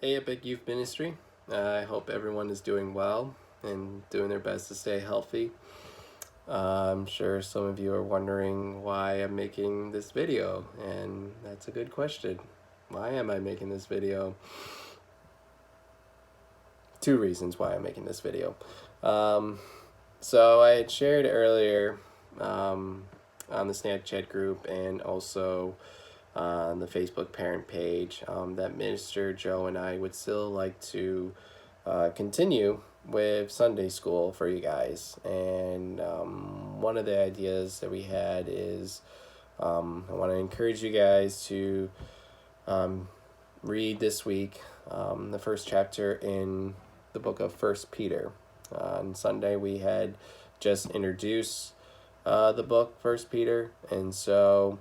Hey, Epic Youth Ministry. I hope everyone is doing well and doing their best to stay healthy. I'm sure some of you are wondering why I'm making this video, and that's a good question. Why am I making this video? Two reasons why I'm making this video. So I had shared earlier on the Snapchat group and also on the Facebook parent page that Minister Joe and I would still like to continue with Sunday school for you guys. And one of the ideas that we had is I want to encourage you guys to read this week the first chapter in the book of First Peter. On Sunday we had just introduced the book First Peter, and so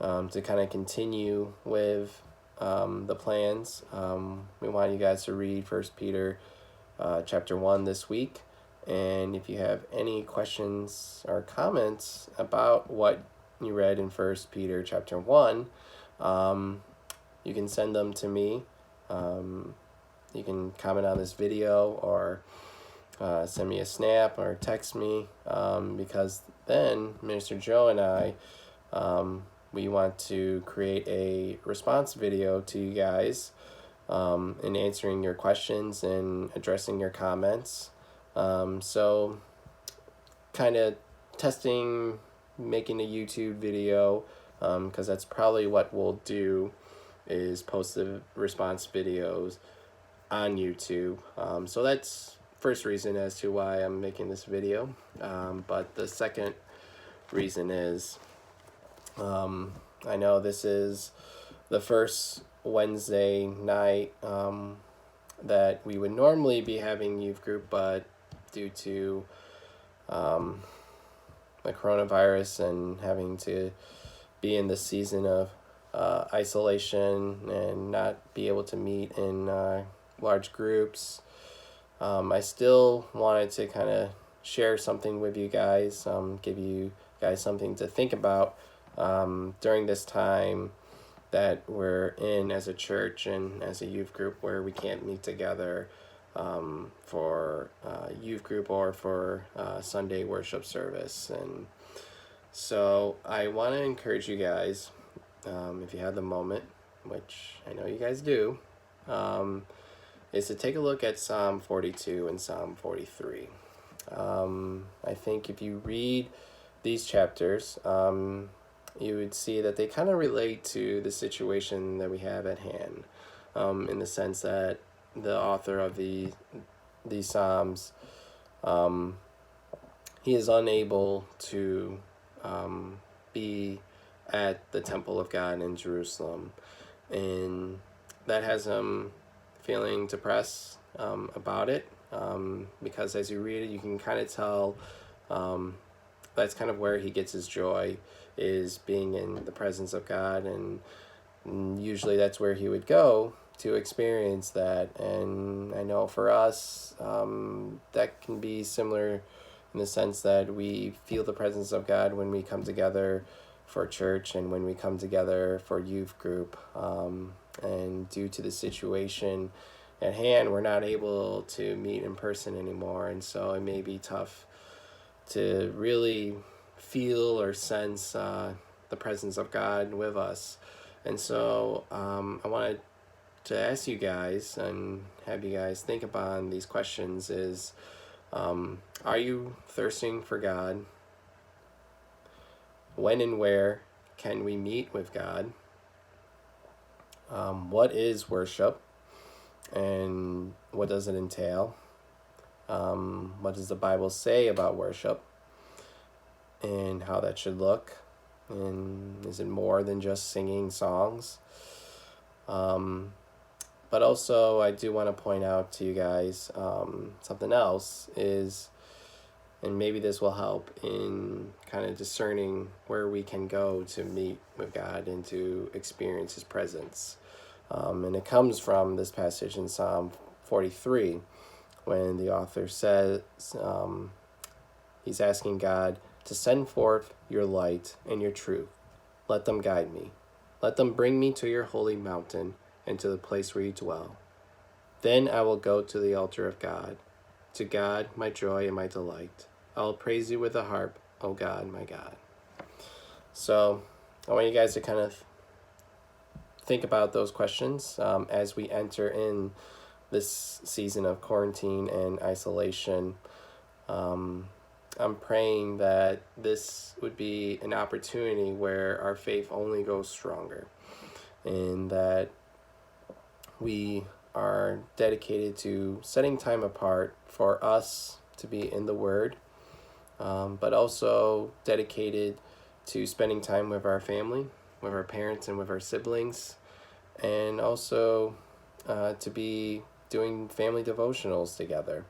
to kind of continue with the plans, we want you guys to read First Peter chapter 1 this week. And if you have any questions or comments about what you read in First Peter chapter 1, you can send them to me. You can comment on this video or send me a snap or text me, because then Minister Joe and I, we want to create a response video to you guys in answering your questions and addressing your comments. So kind of testing making a YouTube video, because that's probably what we'll do, is post the response videos on YouTube. So that's first reason as to why I'm making this video. But the second reason is I know this is the first Wednesday night that we would normally be having youth group, but due to the coronavirus and having to be in the season of isolation and not be able to meet in large groups, I still wanted to kind of share something with you guys, give you guys something to think about during this time that we're in as a church and as a youth group, where we can't meet together for youth group or for Sunday worship service. And so I want to encourage you guys, if you have the moment, which I know you guys do, is to take a look at Psalm 42 and Psalm 43. I think if you read these chapters, you would see that they kind of relate to the situation that we have at hand, in the sense that the author of these Psalms, he is unable to be at the temple of God in Jerusalem, and that has him feeling depressed about it, because as you read it, you can kind of tell that's kind of where he gets his joy, is being in the presence of God, and usually that's where he would go to experience that. And I know for us, that can be similar in the sense that we feel the presence of God when we come together for church and when we come together for youth group, and due to the situation at hand, we're not able to meet in person anymore, and so it may be tough to really feel or sense the presence of God with us. And so I wanted to ask you guys and have you guys think upon these questions is, are you thirsting for God? When and where can we meet with God? What is worship, and what does it entail? What does the Bible say about worship and how that should look? And is it more than just singing songs? But also, I do want to point out to you guys something else is, and maybe this will help in kind of discerning where we can go to meet with God and to experience His presence. And it comes from this passage in Psalm 43, when the author says, he's asking God to send forth your light and your truth. Let them guide me. Let them bring me to your holy mountain and to the place where you dwell. Then I will go to the altar of God, to God, my joy and my delight. I will praise you with a harp, O God, my God. So I want you guys to kind of think about those questions as we enter in this season of quarantine and isolation. I'm praying that this would be an opportunity where our faith only goes stronger, and that we are dedicated to setting time apart for us to be in the Word, but also dedicated to spending time with our family, with our parents and with our siblings, and also to be doing family devotionals together.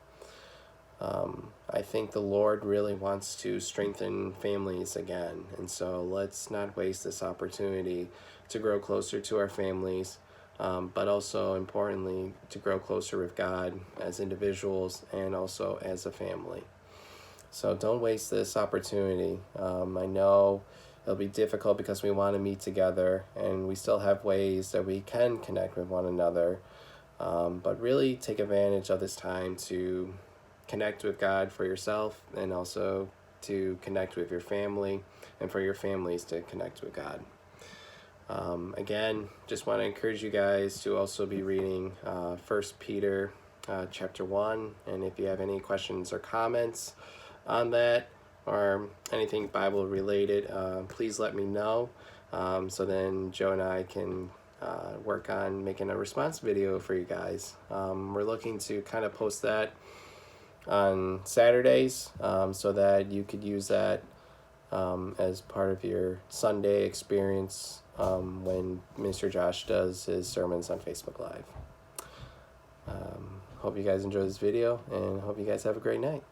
I think the Lord really wants to strengthen families again, and so let's not waste this opportunity to grow closer to our families, but also importantly to grow closer with God as individuals and also as a family. So don't waste this opportunity. I know it'll be difficult because we want to meet together, and we still have ways that we can connect with one another, but really take advantage of this time to connect with God for yourself, and also to connect with your family, and for your families to connect with God. Again, just want to encourage you guys to also be reading 1 Peter chapter 1, and if you have any questions or comments on that or anything Bible related, please let me know, so then Joe and I can work on making a response video for you guys. We're looking to kind of post that on Saturdays, so that you could use that as part of your Sunday experience when Mr. Josh does his sermons on Facebook Live. Hope you guys enjoy this video, and hope you guys have a great night.